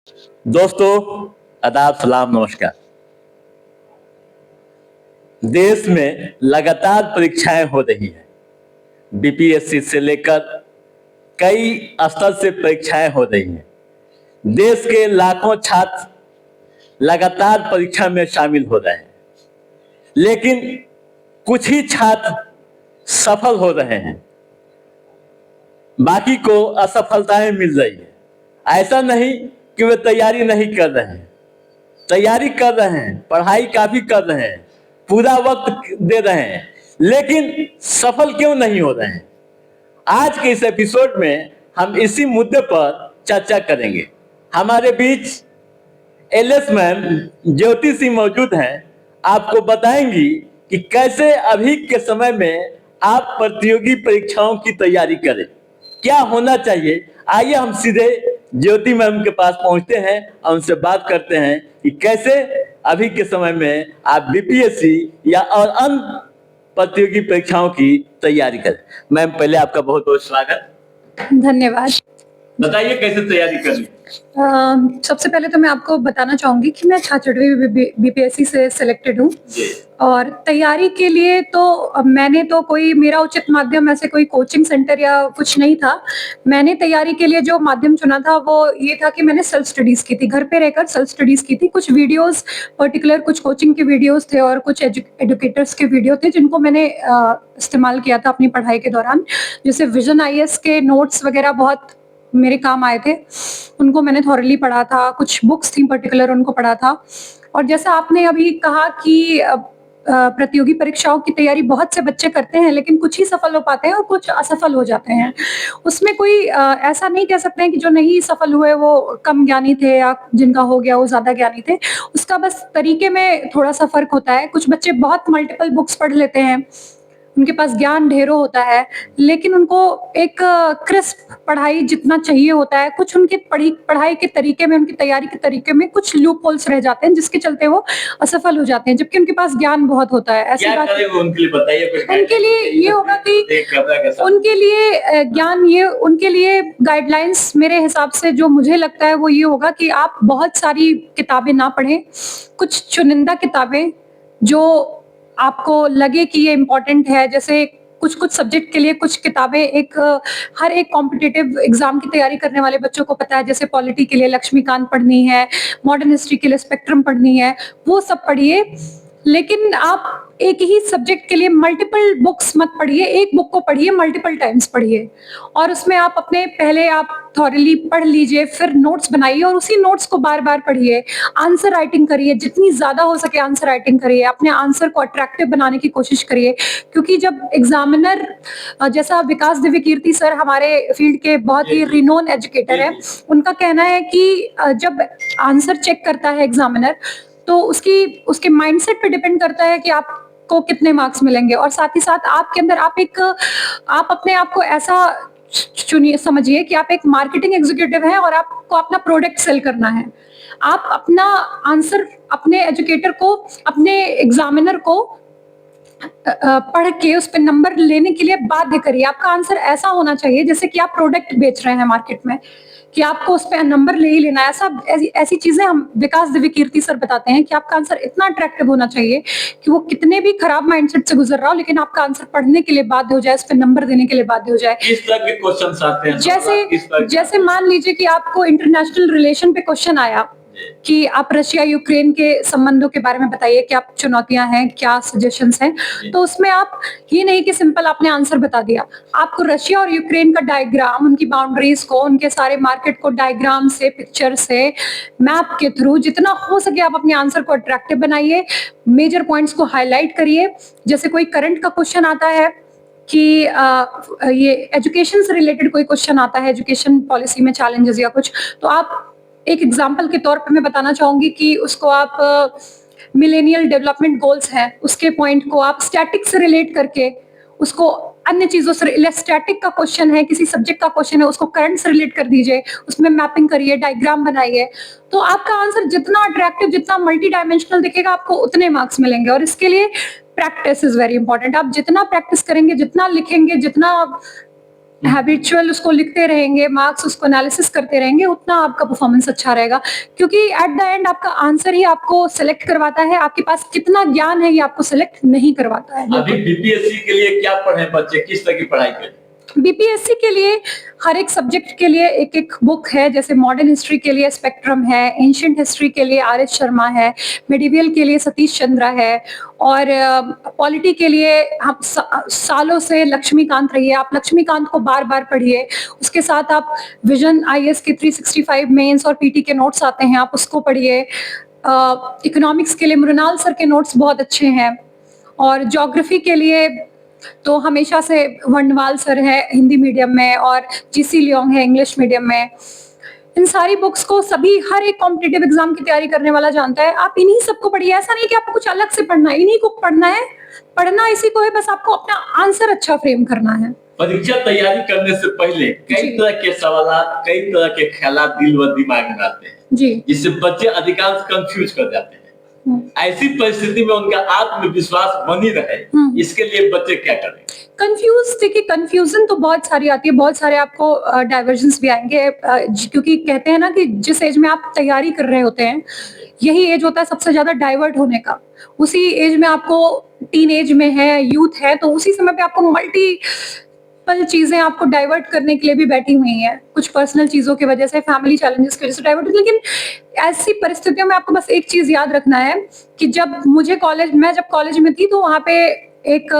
दोस्तों, आदाब, सलाम, नमस्कार। देश में लगातार परीक्षाएं हो रही हैं। बीपीएससी से लेकर कई स्तर से परीक्षाएं हो रही हैं। देश के लाखों छात्र लगातार परीक्षा में शामिल हो रहे हैं, लेकिन कुछ ही छात्र सफल हो रहे हैं, बाकी को असफलताएं मिल रही है। ऐसा नहीं कि वे तैयारी नहीं कर रहे हैं, तैयारी कर रहे हैं, पढ़ाई काफी कर रहे हैं, पूरा वक्त दे रहे हैं, लेकिन सफल क्यों नहीं हो रहे हैं। आज के इस एपिसोड में हम इसी मुद्दे पर चर्चा करेंगे। हमारे बीच एलएस मैम ज्योति सिंह मौजूद हैं। आपको बताएंगी कि कैसे अभी के समय में आप प्रतियोगी परीक्षाओं की तैयारी करें, क्या होना चाहिए। आइए हम सीधे ज्योति मैम के पास पहुंचते हैं और उनसे बात करते हैं कि कैसे अभी के समय में आप बीपीएससी या और अन्य प्रतियोगी परीक्षाओं की तैयारी करें। मैम, पहले आपका बहुत बहुत स्वागत। धन्यवाद। बताइए कैसे तैयारी करनी है। सबसे पहले तो मैं आपको बताना चाहूंगी कि मैं 66वीं बीपीएससी से सिलेक्टेड हूँ और तैयारी के लिए तो मैंने तो कोई मेरा उचित माध्यम ऐसे कोई कोचिंग सेंटर या कुछ नहीं था। मैंने तैयारी के लिए जो माध्यम चुना था वो ये था कि मैंने सेल्फ स्टडीज की थी, घर पे रहकर सेल्फ स्टडीज की थी। कुछ वीडियोस पर्टिकुलर कुछ कोचिंग के वीडियोस थे और कुछ एजुकेटर्स के वीडियो थे जिनको मैंने इस्तेमाल किया था अपनी पढ़ाई के दौरान। जैसे विजन आईएएस के नोट्स वगैरह बहुत मेरे काम आए थे, उनको मैंने थॉरली पढ़ा था। कुछ बुक्स थी पर्टिकुलर, उनको पढ़ा था। और जैसा आपने अभी कहा कि प्रतियोगी परीक्षाओं की तैयारी बहुत से बच्चे करते हैं, लेकिन कुछ ही सफल हो पाते हैं और कुछ असफल हो जाते हैं। उसमें कोई ऐसा नहीं कह सकते हैं कि जो नहीं सफल हुए वो कम ज्ञानी थे या जिनका हो गया वो ज्यादा ज्ञानी थे। उसका बस तरीके में थोड़ा सा फर्क होता है। कुछ बच्चे बहुत मल्टीपल बुक्स पढ़ लेते हैं, उनके पास ज्ञान ढेरों होता है, लेकिन उनको एक क्रिस्प पढ़ाई जितना चाहिए होता है, कुछ उनके पढ़ाई के तरीके में, उनकी तैयारी के तरीके में कुछ लूप होल्स रह जाते हैं जिसके चलते वो असफल हो जाते हैं, जबकि उनके पास ज्ञान बहुत होता है। ऐसी बात उनके लिए बताइए। उनके लिए ये होगा कि उनके लिए ज्ञान, ये उनके लिए गाइडलाइंस मेरे हिसाब से जो मुझे लगता है वो ये होगा कि आप बहुत सारी किताबें ना पढ़ें, कुछ चुनिंदा किताबें जो आपको लगे कि ये इम्पोर्टेंट है। जैसे कुछ सब्जेक्ट के लिए कुछ किताबें हर एक कॉम्पिटिटिव एग्जाम की तैयारी करने वाले बच्चों को पता है। जैसे पॉलिटी के लिए लक्ष्मीकांत पढ़नी है, मॉडर्न हिस्ट्री के लिए स्पेक्ट्रम पढ़नी है, वो सब पढ़िए। लेकिन आप एक ही सब्जेक्ट के लिए मल्टीपल बुक्स मत पढ़िए, एक बुक को पढ़िए, मल्टीपल टाइम्स पढ़िए और उसमें आप अपने पहले आप थॉरली पढ़ लीजिए, फिर नोट्स बनाइए और उसी नोट्स को बार बार पढ़िए। आंसर राइटिंग करिए, जितनी ज्यादा हो सके आंसर राइटिंग करिए, अपने आंसर को अट्रैक्टिव बनाने की कोशिश करिए। क्योंकि जब एग्जामिनर, जैसा विकास दिव्य कीर्ति सर हमारे फील्ड के बहुत ही रिनोन एजुकेटर है, उनका कहना है कि जब आंसर चेक करता है एग्जामिनर तो उसके माइंडसेट पे डिपेंड करता है कि आपको कितने मार्क्स मिलेंगे। और साथ ही साथ आपके अंदर आप अपने आप को ऐसा चुनिए, समझिए कि आप एक मार्केटिंग एग्जीक्यूटिव हैं और आपको अपना प्रोडक्ट सेल करना है। आप अपना आंसर अपने एजुकेटर को, अपने एग्जामिनर को पढ़ के उस पर नंबर लेने के लिए बाध्य करिए। आपका आंसर ऐसा होना चाहिए जैसे कि आप प्रोडक्ट बेच रहे हैं मार्केट में, कि आपको उस पर नंबर ले ही लेना है। ऐसी चीजें हम विकास दिव्य कीर्ति सर बताते हैं कि आपका आंसर इतना अट्रैक्टिव होना चाहिए कि वो कितने भी खराब माइंडसेट से गुजर रहा हो, लेकिन आपका आंसर पढ़ने के लिए बाध्य हो जाए, उस पर नंबर देने के लिए बाध्य हो जाए। किस तरह के क्वेश्चंस आते हैं? जैसे मान लीजिए कि आपको इंटरनेशनल रिलेशन पे क्वेश्चन आया कि आप रशिया यूक्रेन के संबंधों के बारे में बताइए, क्या चुनौतियां हैं, क्या सजेशंस हैं। तो उसमें आप ये नहीं कि सिंपल आपने आंसर बता दिया, आपको रशिया और यूक्रेन का डायग्राम, उनकी बाउंड्रीज को, उनके सारे मार्केट को डायग्राम से, पिक्चर से, मैप के थ्रू जितना हो सके आप अपने आंसर को अट्रैक्टिव बनाइए, मेजर पॉइंट्स को हाईलाइट करिए। जैसे कोई करंट का क्वेश्चन आता है कि ये एजुकेशन से रिलेटेड कोई क्वेश्चन आता है, एजुकेशन पॉलिसी में चैलेंजेस या कुछ, तो आप एक एग्जाम्पल के तौर पे मैं बताना चाहूंगी कि उसको आप मिलेनियल डेवलपमेंट गोल्स हैं, उसके पॉइंट को आप स्टैटिक से रिलेट करके उसको अन्य चीजों से, स्टैटिक का क्वेश्चन है, किसी सब्जेक्ट का क्वेश्चन है, उसको करंट से रिलेट कर दीजिए, उसमें मैपिंग करिए, डायग्राम बनाइए। तो आपका आंसर जितना अट्रैक्टिव, जितना मल्टी डायमेंशनल दिखेगा, आपको उतने मार्क्स मिलेंगे। और इसके लिए प्रैक्टिस इज वेरी इंपॉर्टेंट। आप जितना प्रैक्टिस करेंगे, जितना लिखेंगे, जितना हैबिचुअल उसको लिखते रहेंगे, मार्क्स उसको एनालिसिस करते रहेंगे, उतना आपका परफॉर्मेंस अच्छा रहेगा, क्योंकि एट द एंड आपका आंसर ही आपको सेलेक्ट करवाता है, आपके पास कितना ज्ञान है ये आपको सेलेक्ट नहीं करवाता है। अभी बीपीएससी के लिए क्या पढ़े बच्चे, किस तरह की पढ़ाई करें? बीपीएससी के लिए हर एक सब्जेक्ट के लिए एक एक बुक है, जैसे मॉडर्न हिस्ट्री के लिए स्पेक्ट्रम है, एंशिएंट हिस्ट्री के लिए आर एस शर्मा है, मेडिवियल के लिए सतीश चंद्रा है, और पॉलिटी के लिए हम सालों से लक्ष्मीकांत रही है। आप लक्ष्मीकांत को बार बार पढ़िए, उसके साथ आप विजन आईएएस के 365 मेंस और पीटी के नोट्स आते हैं, आप उसको पढ़िए। इकोनॉमिक्स के लिए मृणाल सर के नोट्स बहुत अच्छे हैं, और ज्योग्राफी के लिए तो हमेशा से वर्णवाल सर है हिंदी मीडियम में, और जीसी लियोंग है इंग्लिश मीडियम में। इन सारी बुक्स को सभी हर एक कॉम्पिटिटिव एग्जाम की तैयारी करने वाला जानता है। आप इन्हीं सबको पढ़िए, ऐसा नहीं कि आपको कुछ अलग से पढ़ना है, इन्हीं को पढ़ना है, पढ़ना इसी को है, बस आपको अपना आंसर अच्छा फ्रेम करना है। परीक्षा तैयारी करने से पहले कई तरह के सवाल, कई तरह के ख्यालात दिल व दिमाग में आते हैं जी, जिससे बच्चे अधिकांश कंफ्यूज कर जाते हैं। ऐसी परिस्थिति में उनका आत्मविश्वास बनी रहे, इसके लिए बच्चे क्या करें? कंफ्यूज, देखिए कंफ्यूजन तो बहुत सारी आती है, बहुत सारे आपको डाइवर्जन्स भी आएंगे, क्योंकि कहते हैं ना कि जिस एज में आप तैयारी कर रहे होते हैं यही एज होता है सबसे ज्यादा डाइवर्ट होने का। उसी एज में आपको टीन एज में है, यूथ है, तो उसी समय पे आपको मल्टीपल चीजें आपको डाइवर्ट करने के लिए भी बैठी हुई हैं, कुछ पर्सनल चीजों की वजह से, फैमिली चैलेंजेस की वजह से डाइवर्ट। लेकिन ऐसी परिस्थितियों में आपको बस एक चीज याद रखना है कि मैं जब कॉलेज में थी तो वहां पे एक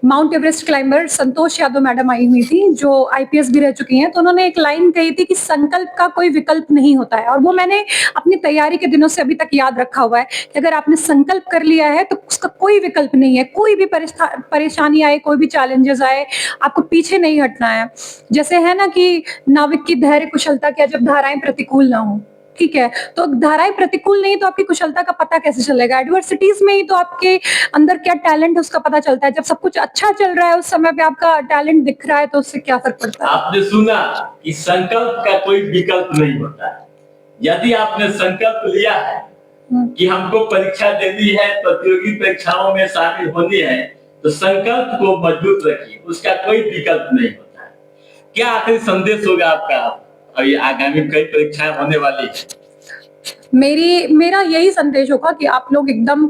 mount Everest climber Santosh Yadav madam आई हुई थी, जो आईपीएस भी रह चुकी हैं। तो उन्होंने एक लाइन कही थी कि संकल्प का कोई विकल्प नहीं होता है, और वो मैंने अपनी तैयारी के दिनों से अभी तक याद रखा हुआ है कि अगर आपने संकल्प कर लिया है तो उसका कोई विकल्प नहीं है। कोई भी परेशानी आए, कोई भी चैलेंजेस आए, आपको पीछे नहीं हटना है। जैसे है ना कि नाविक की धैर्य कुशलता क्या जब धाराएं प्रतिकूल ना हो, ठीक है, तो धाराएं प्रतिकूल नहीं तो आपकी कुशलता का पता कैसे चलेगा? एडवर्सिटीज में ही तो आपके अंदर क्या टैलेंट है उसका पता चलता है। जब सब कुछ अच्छा चल रहा है उस समय पे आपका टैलेंट दिख रहा है तो उससे क्या फर्क पड़ता है? आपने सुना कि संकल्प का कोई विकल्प नहीं होता है। यदि आपने संकल्प लिया है कि हमको परीक्षा देनी है, प्रतियोगी परीक्षाओं में शामिल होनी है, तो संकल्प को मजबूत रखिए, उसका कोई विकल्प नहीं होता है। क्या आखिरी संदेश होगा आपका? अभी आगामी कई परीक्षाएं होने वाली है। मेरा यही संदेश होगा कि आप लोग एकदम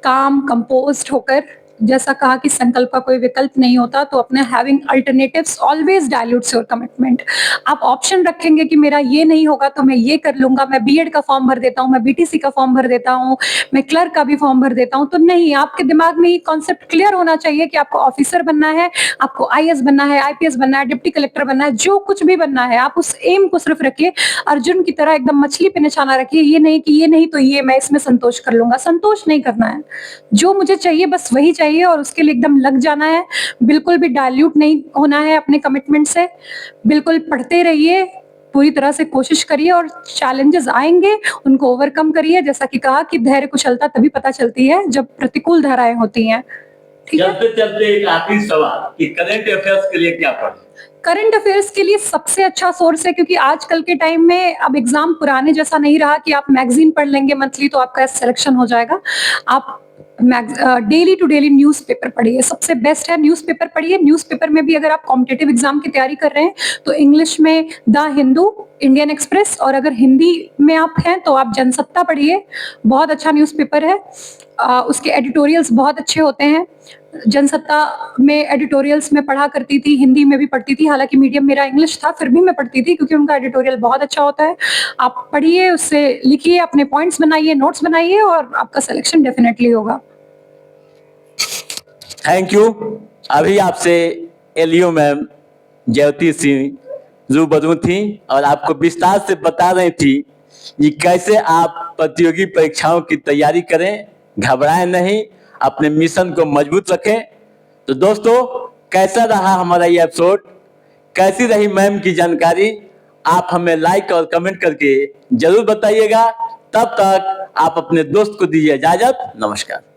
काम कंपोज्ड होकर, जैसा कहा कि संकल्प का कोई विकल्प नहीं होता, तो अपने having alternatives always dilutes your commitment. आप ऑप्शन रखेंगे कि मेरा ये नहीं होगा तो मैं ये कर लूंगा, मैं बीएड का फॉर्म भर देता हूँ, मैं बीटीसी का फॉर्म भर देता हूँ, मैं क्लर्क का भी फॉर्म भर देता हूँ, तो नहीं, आपके दिमाग में ये कॉन्सेप्ट क्लियर होना चाहिए कि आपको ऑफिसर बनना है, आपको आईएएस बनना है, आईपीएस बनना है, डिप्टी कलेक्टर बनना है, जो कुछ भी बनना है, आप उस एम को सिर्फ रखिए। अर्जुन की तरह एकदम मछली पे निशाना रखिए, ये नहीं कि ये नहीं तो ये, मैं इसमें संतोष कर लूंगा। संतोष नहीं करना है, जो मुझे चाहिए बस वही चाहिए, और उसके लिए एकदम लग जाना है। बिल्कुल भी डाइल्यूट नहीं होना है अपने कमिटमेंट से। बिल्कुल पढ़ते रहिए, पूरी तरह से कोशिश करिए, और चैलेंजेस आएंगे उनको ओवरकम करिए। जैसा कि कहा कि धैर्य कुशलता तभी पता चलती है जब प्रतिकूल धाराएं होती हैं। ठीक है, चलते चलते एक आखिरी सवाल कि करंट अफेयर्स के लिए क्या पढ़ें? करंट अफेयर्स के लिए सबसे अच्छा सोर्स है, क्योंकि आजकल के टाइम में अब एग्जाम पुराने जैसा नहीं रहा कि आप मैगजीन पढ़ लेंगे मंथली तो आपका सिलेक्शन हो जाएगा। आप डेली टू डेली न्यूज़पेपर पढ़िए, सबसे बेस्ट है न्यूज़पेपर पढ़िए। न्यूज़पेपर में भी अगर आप कॉम्पिटिटिव एग्जाम की तैयारी कर रहे हैं तो इंग्लिश में द हिंदू, इंडियन एक्सप्रेस, और अगर हिंदी में आप हैं तो आप जनसत्ता पढ़िए, बहुत अच्छा न्यूज़पेपर है। उसके एडिटोरियल्स बहुत अच्छे होते हैं। जनसत्ता में एडिटोरियल्स में पढ़ा करती थी, हिंदी में भी पढ़ती थी, हालांकि मीडियम मेरा इंग्लिश था, फिर भी मैं पढ़ती थी क्योंकि उनका एडिटोरियल बहुत अच्छा होता है। आप पढ़िए, उससे लिखिए, अपने पॉइंट्स बनाइए, नोट्स बनाइए, और आपका सिलेक्शन डेफिनेटली होगा। Thank you. अभी आपसे एलईओ मैम ज्योति सिंह रूबरू थी और आपको विस्तार से बता रही थी कि कैसे आप प्रतियोगी परीक्षाओं की तैयारी करें, घबराएं नहीं, अपने मिशन को मजबूत रखें। तो दोस्तों, कैसा रहा हमारा ये एपिसोड, कैसी रही मैम की जानकारी, आप हमें लाइक और कमेंट करके जरूर बताइएगा। तब तक आप अपने दोस्त को दीजिए इजाजत। नमस्कार।